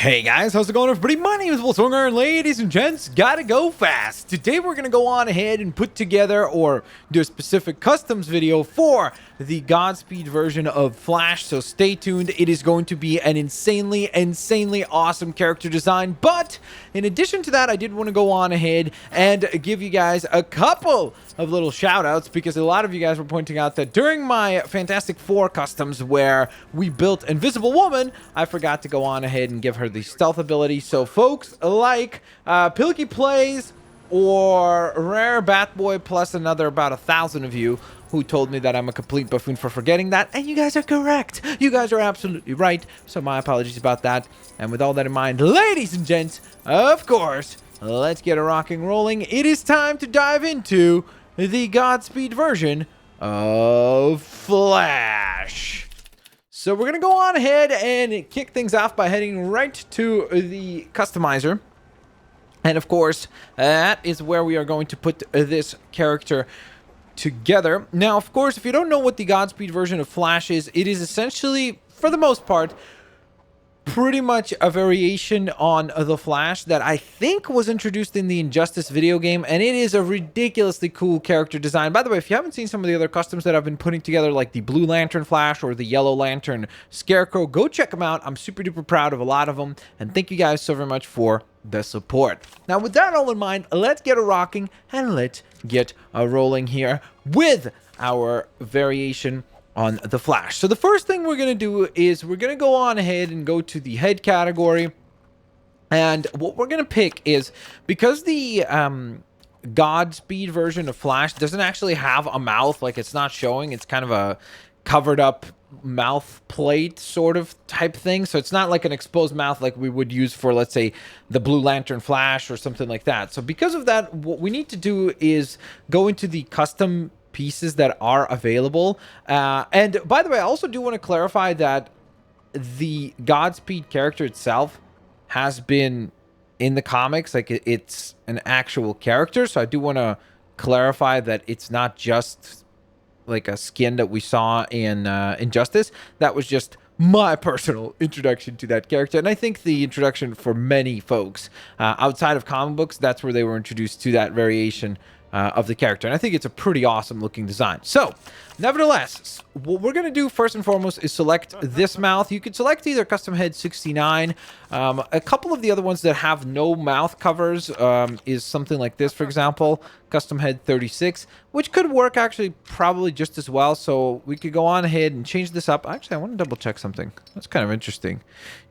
Hey guys, how's it going everybody? My name is Blitzwinger, and ladies and gents, gotta go fast. Today we're gonna go on ahead and put together or do a specific customs video for the Godspeed version of Flash, so stay tuned. It is going to be an insanely awesome character design, but in addition to that, I did want to go on ahead and give you guys a couple of little shout outs because a lot of you guys were pointing out that during my Fantastic Four customs where we built Invisible Woman, I forgot to go on ahead and give her the stealth ability. So folks like Pilky Plays or Rare Batboy plus another about 1,000 of you who told me that I'm a complete buffoon for forgetting that, and you guys are correct. You guys are absolutely right, so my apologies about that. And with all that in mind, ladies and gents, of course, let's get a rocking rolling. It is time to dive into the Godspeed version of Flash. So we're going to go on ahead and kick things off by heading right to the customizer. And of course, that is where we are going to put this character together. Now, of course, if you don't know what the Godspeed version of Flash is, it is essentially, for the most part, pretty much a variation on the Flash that I think was introduced in the Injustice video game, and it is a ridiculously cool character design. By the way, if you haven't seen some of the other customs that I've been putting together, like the Blue Lantern Flash or the Yellow Lantern Scarecrow, go check them out. I'm super duper proud of a lot of them, and thank you guys so very much for the support. Now, with that all in mind, let's get a rocking and let's get a rolling here with our variation on the Flash. So the first thing we're going to do is we're going to go on ahead and go to the head category. And what we're going to pick is, because the Godspeed version of Flash doesn't actually have a mouth, like it's not showing, it's kind of a covered up mouth plate sort of type thing. So it's not like an exposed mouth like we would use for, let's say, the Blue Lantern Flash or something like that. So because of that, what we need to do is go into the custom pieces that are available. And by the way, I also do want to clarify that the Godspeed character itself has been in the comics, like it's an actual character. So I do want to clarify that it's not just like a skin that we saw in Injustice. That was just my personal introduction to that character, and I think the introduction for many folks outside of comic books, that's where they were introduced to that variation of the character, and I think it's a pretty awesome looking design. So nevertheless, what we're going to do first and foremost is select this mouth. You could select either custom head 69. A couple of the other ones that have no mouth covers is something like this, for example, custom head 36, which could work actually probably just as well. So we could go on ahead and change this up. Actually, I want to double check something. That's kind of interesting.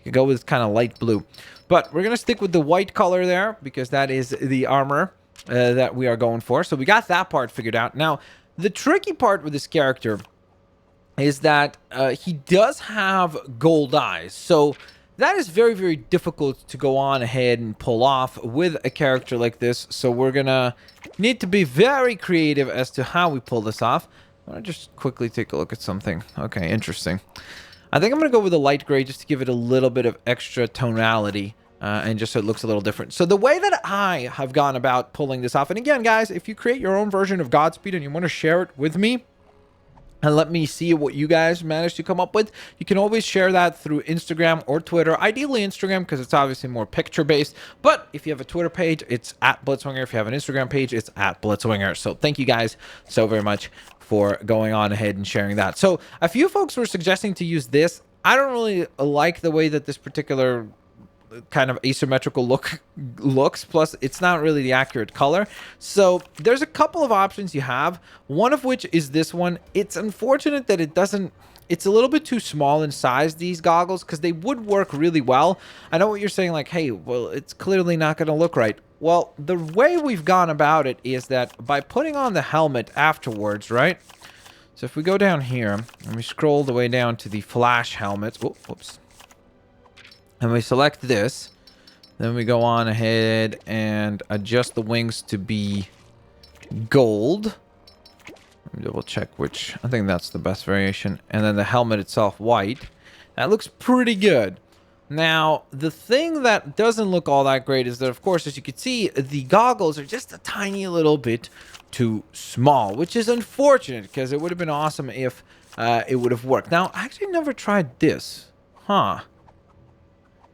You could go with kind of light blue, but we're going to stick with the white color there because that is the armor that we are going for. So we got that part figured out. Now, the tricky part with this character is that he does have gold eyes. So that is very difficult to go on ahead and pull off with a character like this. So we're gonna need to be very creative as to how we pull this off. I want to just quickly take a look at something. Okay, interesting. I think I'm gonna go with a light gray just to give it a little bit of extra tonality. And just so it looks a little different. So the way that I have gone about pulling this off, and again, guys, if you create your own version of Godspeed and you want to share it with me, and let me see what you guys managed to come up with, you can always share that through Instagram or Twitter. Ideally Instagram, because it's obviously more picture-based. But if you have a Twitter page, it's at Blitzwinger. If you have an Instagram page, it's at Blitzwinger. So thank you guys so very much for going on ahead and sharing that. So a few folks were suggesting to use this. I don't really like the way that this particular kind of asymmetrical looks, plus it's not really the accurate color. So there's a couple of options you have, one of which is this one. It's unfortunate that it's a little bit too small in size, these goggles, because they would work really well. I know what you're saying, like, hey, well, it's clearly not going to look right. Well, the way we've gone about it is that by putting on the helmet afterwards, right? So if we go down here and we scroll the way down to the Flash helmet, oh, whoops, and we select this, then we go on ahead and adjust the wings to be gold. Let me double check which. I think that's the best variation. And then the helmet itself white. That looks pretty good. Now, the thing that doesn't look all that great is that, of course, as you can see, the goggles are just a tiny little bit too small, which is unfortunate because it would have been awesome if it would have worked. Now, I actually never tried this. Huh.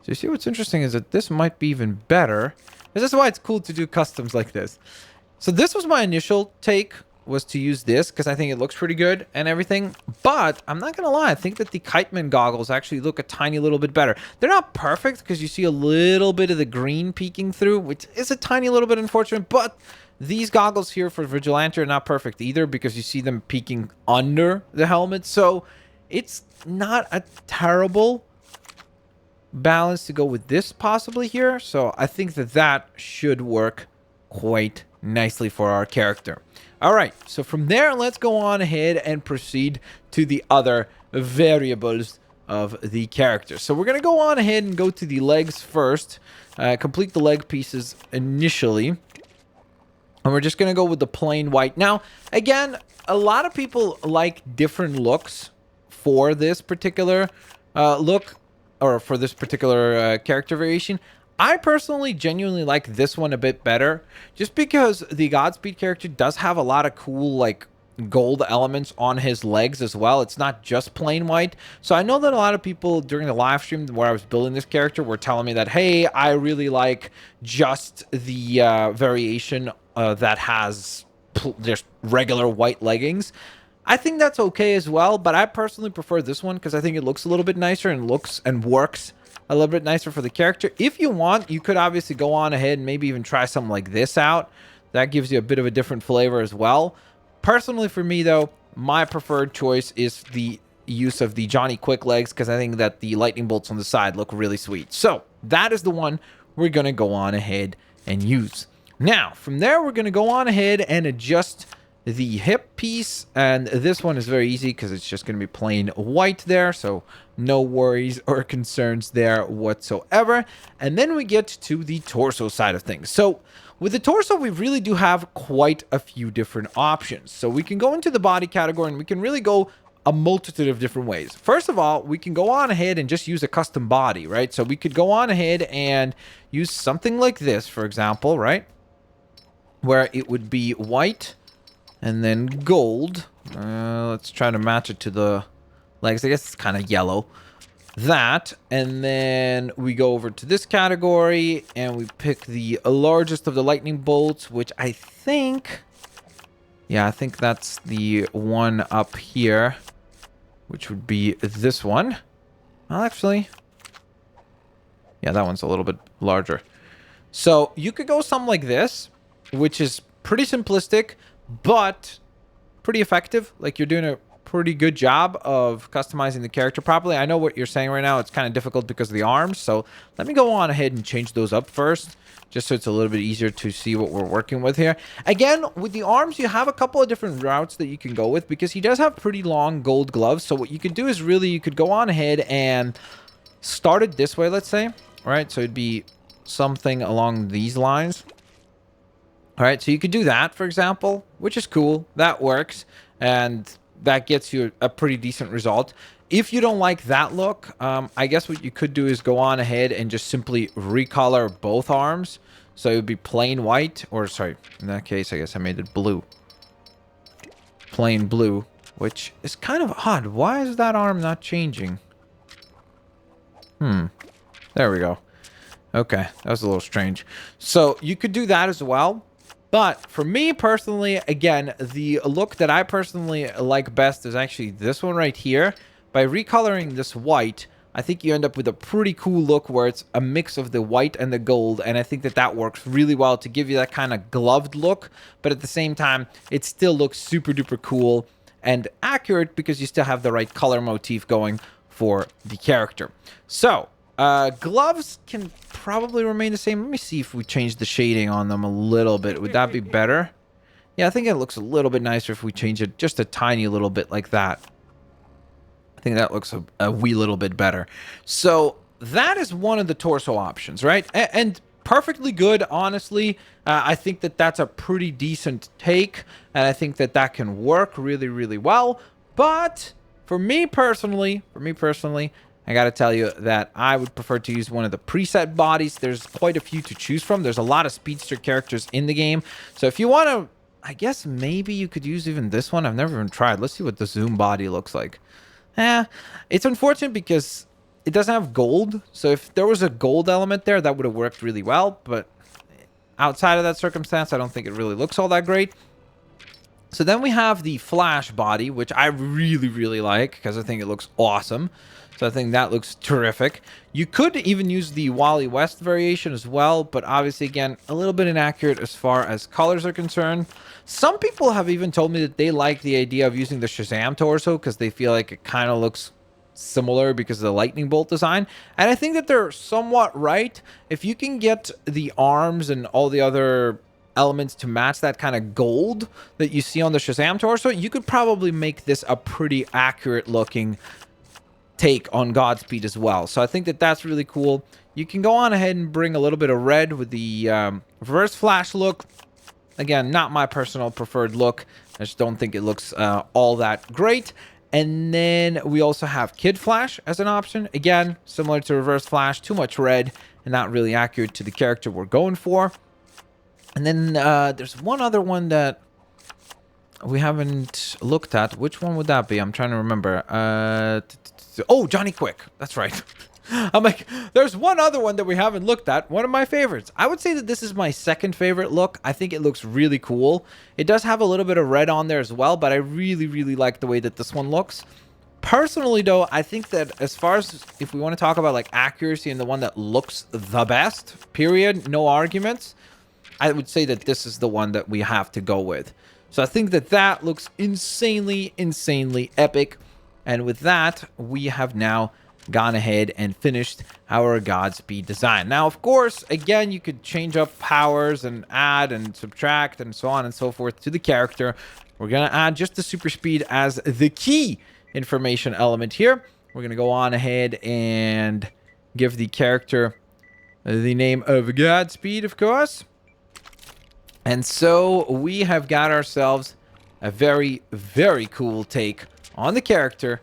So you see what's interesting is that this might be even better. This is why it's cool to do customs like this. So this was my initial take, was to use this because I think it looks pretty good and everything. But I'm not going to lie, I think that the Kiteman goggles actually look a tiny little bit better. They're not perfect because you see a little bit of the green peeking through, which is a tiny little bit unfortunate. But these goggles here for Vigilante are not perfect either because you see them peeking under the helmet. So it's not a terrible balance to go with this possibly here. So I think that that should work quite nicely for our character. All right, so from there, let's go on ahead and proceed to the other variables of the character. So we're going to go on ahead and go to the legs first, complete the leg pieces initially. And we're just going to go with the plain white. Now, again, a lot of people like different looks for this particular look, or for this particular character variation. I personally genuinely like this one a bit better, just because the Godspeed character does have a lot of cool, like, gold elements on his legs as well. It's not just plain white. So I know that a lot of people during the live stream where I was building this character were telling me that, hey, I really like just the variation that has just regular white leggings. I think that's okay as well, but I personally prefer this one because I think it looks a little bit nicer and looks and works a little bit nicer for the character. If you want, you could obviously go on ahead and maybe even try something like this out. That gives you a bit of a different flavor as well. Personally, for me, though, my preferred choice is the use of the Johnny Quick legs because I think that the lightning bolts on the side look really sweet. So that is the one we're going to go on ahead and use. Now, from there, we're going to go on ahead and adjust the hip piece, and this one is very easy because it's just going to be plain white there, so no worries or concerns there whatsoever. And then we get to the torso side of things. So with the torso, we really do have quite a few different options. So we can go into the body category and we can really go a multitude of different ways. First of all, we can go on ahead and just use a custom body, right? So we could go on ahead and use something like this, for example, right? Where it would be white and then gold. Let's try to match it to the legs. I guess it's kind of yellow. That. And then we go over to this category and we pick the largest of the lightning bolts, which I think... yeah, I think that's the one up here, which would be this one. Well, actually... yeah, that one's a little bit larger. So you could go something like this, which is pretty simplistic, but pretty effective. Like, you're doing a pretty good job of customizing the character properly. I know what you're saying right now. It's kind of difficult because of the arms. So let me go on ahead and change those up first, just so it's a little bit easier to see what we're working with here. Again, with the arms, you have a couple of different routes that you can go with because he does have pretty long gold gloves. So what you could do is really, you could go on ahead and start it this way, let's say. All right, so it'd be something along these lines. All right, so you could do that, for example, which is cool. That works, and that gets you a pretty decent result. If you don't like that look, I guess what you could do is go on ahead and just simply recolor both arms. So it would be plain white, or sorry, in that case, I guess I made it blue. Plain blue, which is kind of odd. Why is that arm not changing? There we go. Okay, that was a little strange. So you could do that as well. But for me personally, again, the look that I personally like best is actually this one right here. By recoloring this white, I think you end up with a pretty cool look where it's a mix of the white and the gold. And I think that that works really well to give you that kind of gloved look. But at the same time, it still looks super duper cool and accurate because you still have the right color motif going for the character. So... gloves can probably remain the same. Let me see if we change the shading on them a little bit. Would that be better? Yeah, I think it looks a little bit nicer if we change it just a tiny little bit like that. I think that looks a wee little bit better. So that is one of the torso options, right? And perfectly good, honestly. I think that that's a pretty decent take. And I think that that can work really, really well. But for me personally, I gotta tell you that I would prefer to use one of the preset bodies. There's quite a few to choose from. There's a lot of speedster characters in the game. So if you want to, I guess maybe you could use even this one. I've never even tried. Let's see what the zoom body looks like. It's unfortunate because it doesn't have gold. So if there was a gold element there, that would have worked really well. But outside of that circumstance, I don't think it really looks all that great. So then we have the Flash body, which I really, really like because I think it looks awesome. So I think that looks terrific. You could even use the Wally West variation as well, but obviously, again, a little bit inaccurate as far as colors are concerned. Some people have even told me that they like the idea of using the Shazam Torso because they feel like it kind of looks similar because of the lightning bolt design. And I think that they're somewhat right. If you can get the arms and all the other elements to match that kind of gold that you see on the Shazam Torso, you could probably make this a pretty accurate looking take on Godspeed as well. So I think that that's really cool. You can go on ahead and bring a little bit of red with the reverse flash look. Again, not my personal preferred look. I just don't think it looks all that great. And then we also have Kid Flash as an option. Again, similar to reverse flash, too much red and not really accurate to the character we're going for. And then there's one other one that we haven't looked at. Which one would that be? I'm trying to remember. Oh, Johnny Quick. That's right. I'm like, there's one other one that we haven't looked at. One of my favorites. I would say that this is my second favorite look. I think it looks really cool. It does have a little bit of red on there as well, but I really, really like the way that this one looks. Personally, though, I think that as far as if we want to talk about like accuracy and the one that looks the best, period, no arguments, I would say that this is the one that we have to go with. So I think that that looks insanely, insanely epic. And with that, we have now gone ahead and finished our Godspeed design. Now, of course, again, you could change up powers and add and subtract and so on and so forth to the character. We're going to add just the super speed as the key information element here. We're going to go on ahead and give the character the name of Godspeed, of course. And so we have got ourselves a very, very cool take on the character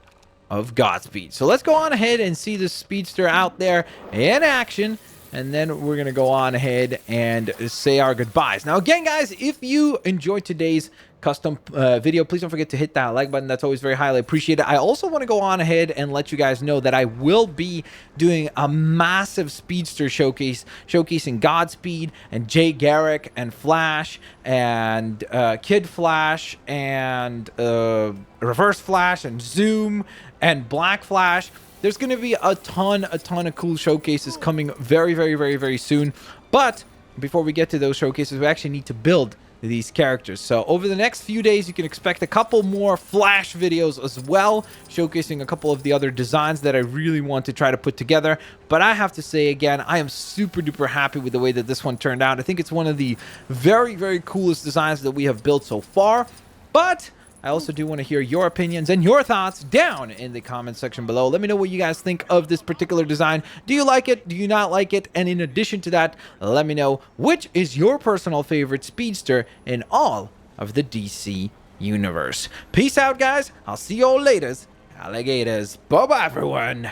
of Godspeed. So let's go on ahead and see the speedster out there in action. And then we're going to go on ahead and say our goodbyes. Now, again, guys, if you enjoyed today's custom video, please don't forget to hit that like button. That's always very highly appreciated. I also want to go on ahead and let you guys know that I will be doing a massive speedster showcase, showcasing Godspeed and Jay Garrick and Flash and Kid Flash and Reverse Flash and Zoom and Black Flash. There's going to be a ton of cool showcases coming very, very, very, very soon. But before we get to those showcases, we actually need to build these characters. So over the next few days, you can expect a couple more Flash videos as well, showcasing a couple of the other designs that I really want to try to put together. But I have to say, again, I am super duper happy with the way that this one turned out. I think it's one of the very, very coolest designs that we have built so far. But I also do want to hear your opinions and your thoughts down in the comment section below. Let me know what you guys think of this particular design. Do you like it? Do you not like it? And in addition to that, let me know which is your personal favorite speedster in all of the DC universe. Peace out, guys. I'll see you all later, alligators. Bye-bye, everyone.